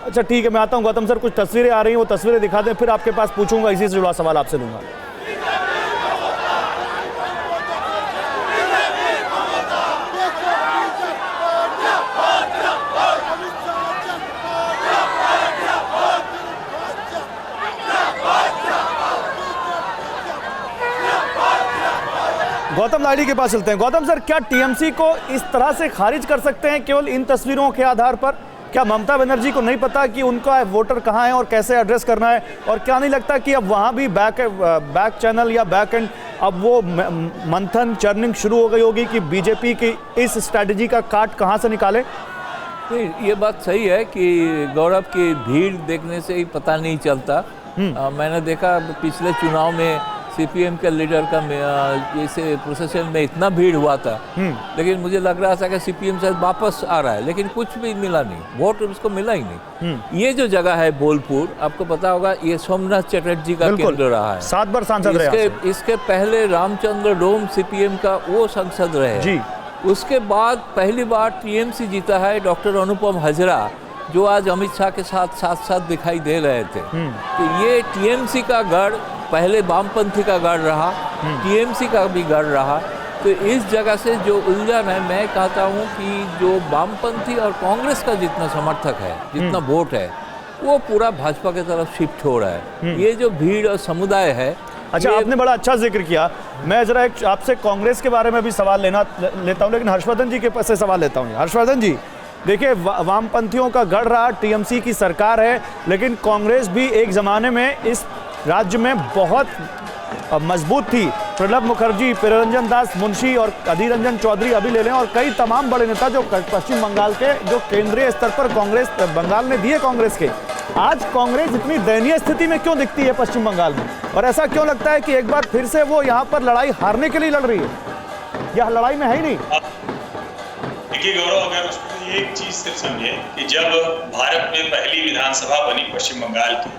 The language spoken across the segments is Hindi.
अच्छा ठीक है, मैं आता हूँ गौतम सर, कुछ तस्वीरें आ रही हैं, वो तस्वीरें दिखा दें, फिर आपके पास पूछूंगा, इसी से जुड़ा सवाल आपसे लूंगा। गौतम लाड़ी के पास चलते हैं। गौतम सर, क्या टीएमसी को इस तरह से खारिज कर सकते हैं केवल इन तस्वीरों के आधार पर? क्या ममता बनर्जी को नहीं पता कि उनका वोटर कहाँ है और कैसे एड्रेस करना है? और क्या नहीं लगता कि अब वहाँ भी बैक चैनल या बैक एंड अब वो मंथन चर्निंग शुरू हो गई होगी कि बीजेपी की इस स्ट्रैटेजी का काट कहाँ से निकाले? नहीं, ये बात सही है कि गौरव की भीड़ देखने से ही पता नहीं चलता। मैंने देखा पिछले चुनाव में सीपीएम के लीडर का जैसे प्रोसेशन में इतना भीड़ हुआ था, लेकिन मुझे लग रहा था कि सीपीएम शायद वापस आ रहा है, लेकिन कुछ भी मिला नहीं, वोट उसको मिला ही नहीं। ये जो जगह है बोलपुर, आपको पता होगा, ये सोमनाथ चटर्जी का केंद्र रहा है, 7 बार सांसद रहे। इसके पहले रामचंद्र डोम सीपीएम का वो सांसद रहे जी। उसके बाद पहली बार टीएमसी जीता है डॉक्टर अनुपम हजरा, जो आज अमित शाह के साथ दिखाई दे रहे थे। तो ये टीएमसी का गढ़, पहले वामपंथी का गढ़ रहा, टीएमसी का भी गढ़ रहा। तो इस जगह से जो उलझन है, मैं कहता हूँ कि जो वामपंथी और कांग्रेस का जितना समर्थक है, जितना वोट है, वो पूरा भाजपा की तरफ शिफ्ट हो रहा है। ये जो भीड़ और समुदाय है। अच्छा, आपने बड़ा अच्छा जिक्र किया। मैं जरा एक आपसे कांग्रेस के बारे में भी सवाल लेता हूँ, लेकिन हर्षवर्धन जी के पास से सवाल लेता हूँ। हर्षवर्धन जी, देखिए, वामपंथियों का गढ़ रहा टीएमसी की सरकार है, लेकिन कांग्रेस भी एक ज़माने में इस राज्य में बहुत मजबूत थी। प्रणब मुखर्जी, प्रियरंजन दास मुंशी और अधीर रंजन चौधरी अभी ले लें, और कई तमाम बड़े नेता जो पश्चिम बंगाल के, जो केंद्रीय स्तर पर कांग्रेस बंगाल ने दिए कांग्रेस के। आज कांग्रेस इतनी दयनीय स्थिति में क्यों दिखती है पश्चिम बंगाल में, और ऐसा क्यों लगता है कि एक बार फिर से वो यहाँ पर लड़ाई हारने के लिए लड़ रही है? यह लड़ाई में है ही नहीं। देखिए गौरव, अगर उसमें एक चीज सिर्फ समझे कि जब भारत में पहली विधानसभा बनी पश्चिम बंगाल की,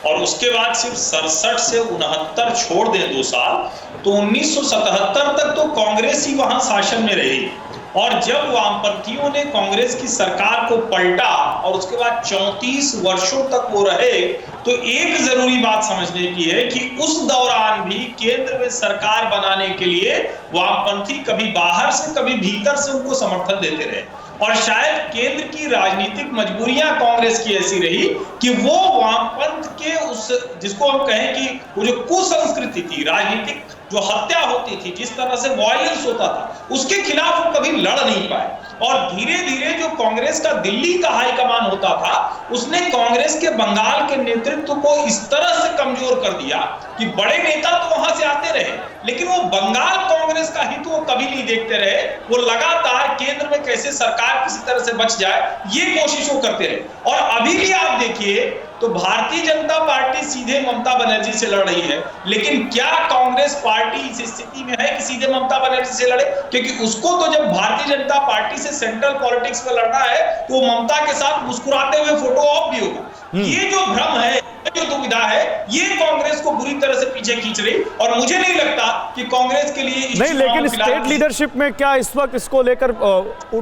और उसके बाद सिर्फ 67 से 69 छोड़ दें 2 साल, तो 1977 तक तो कांग्रेस ही वहां शासन में रही। और जब वामपंथियों ने कांग्रेस की सरकार को पलटा और उसके बाद 34 वर्षों तक वो रहे, तो एक जरूरी बात समझने की है कि उस दौरान भी केंद्र में सरकार बनाने के लिए वामपंथी कभी बाहर से कभी भीतर से उनको समर्थन देते रहे। और शायद केंद्र की राजनीतिक मजबूरियां कांग्रेस की ऐसी रही कि वो वामपंथ के उस, जिसको हम कहें कि वो जो कुसंस्कृति थी, राजनीतिक जो हत्या होती थी, जिस तरह से वायलेंस होता था, उसके खिलाफ वो कभी लड़ नहीं पाए। और धीरे धीरे जो कांग्रेस का दिल्ली का हाईकमान होता था, उसने कांग्रेस के बंगाल के नेतृत्व को इस तरह से कमजोर कर दिया कि बड़े नेता तो वहां से आते रहे, लेकिन वो बंगाल कांग्रेस का हित वो कभी नहीं देखते रहे। वो लगातार केंद्र में कैसे सरकार किसी तरह से बच जाए, ये कोशिश वो करते रहे। और अभी भी आप देखिए तो भारतीय जनता पार्टी सीधे ममता बनर्जी से लड़ रही है, लेकिन क्या कांग्रेस पार्टी इस स्थिति में है कि सीधे ममता बनर्जी से लड़े? क्योंकि उसको तो जब भारतीय जनता पार्टी से सेंट्रल पॉलिटिक्स में लड़ना है, तो वो ममता के साथ मुस्कुराते हुए फोटो ऑफ भी होगा। ये जो भ्रम है, जो दुविधा है, ये कांग्रेस को बुरी तरह से पीछे खींच रही, और मुझे नहीं लगता कि कांग्रेस के लिए नहीं। लेकिन स्टेट लीडरशिप में क्या इस वक्त इसको लेकर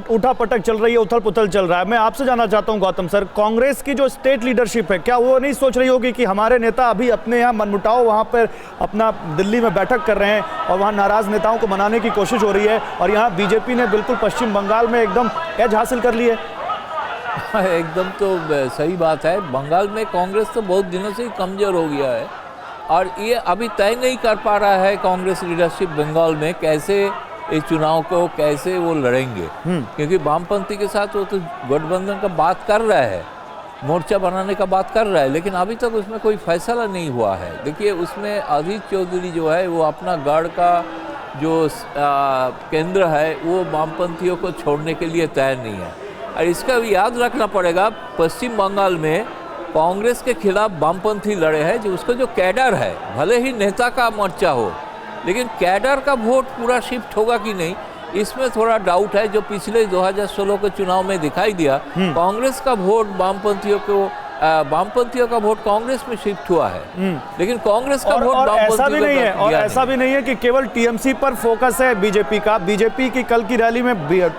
उठा पटक चल रही है, उथल पुथल चल रहा है? मैं आपसे जानना चाहता हूं गौतम सर, कांग्रेस की जो स्टेट लीडरशिप है, क्या वो नहीं सोच रही होगी कि हमारे नेता अभी अपने यहाँ मनमुटाव, वहाँ पर अपना दिल्ली में बैठक कर रहे हैं और वहाँ नाराज नेताओं को मनाने की कोशिश हो रही है, और यहाँ बीजेपी ने बिल्कुल पश्चिम बंगाल में एकदम एज हासिल कर ली है? एकदम तो सही बात है। बंगाल में कांग्रेस तो बहुत दिनों से ही कमज़ोर हो गया है, और ये अभी तय नहीं कर पा रहा है कांग्रेस लीडरशिप बंगाल में कैसे इस चुनाव को कैसे वो लड़ेंगे, क्योंकि वामपंथी के साथ वो तो गठबंधन का बात कर रहा है, मोर्चा बनाने का बात कर रहा है, लेकिन अभी तक उसमें कोई फैसला नहीं हुआ है। देखिए, उसमें अधीर चौधरी जो है वो अपना गढ़ का जो केंद्र है वो वामपंथियों को छोड़ने के लिए तैयार नहीं है। और इसका भी याद रखना पड़ेगा, पश्चिम बंगाल में कांग्रेस के खिलाफ वामपंथी लड़े हैं, जो उसका जो कैडर है, भले ही नेता का मोर्चा हो, लेकिन कैडर का वोट पूरा शिफ्ट होगा कि नहीं, इसमें थोड़ा डाउट है। जो पिछले 2016 के चुनाव में दिखाई दिया, कांग्रेस का वोट वामपंथियों को वामपंथियों का वोट कांग्रेस में शिफ्ट हुआ है, लेकिन कांग्रेस का वोट और ऐसा वामपंथियों भी को नहीं है, और दिया ऐसा भी नहीं है कि केवल टीएमसी पर फोकस है बीजेपी का। बीजेपी की कल की रैली में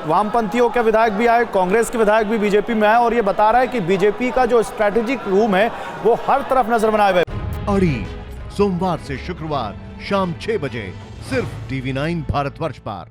वामपंथियों के विधायक भी आए, कांग्रेस के विधायक भी बीजेपी में आए, और ये बता रहा है कि बीजेपी का जो स्ट्रैटेजिक रूम है वो हर तरफ नजर बनाए हुए। अड़ी सोमवार से शुक्रवार शाम 6 बजे सिर्फ TV9 भारतवर्ष पर।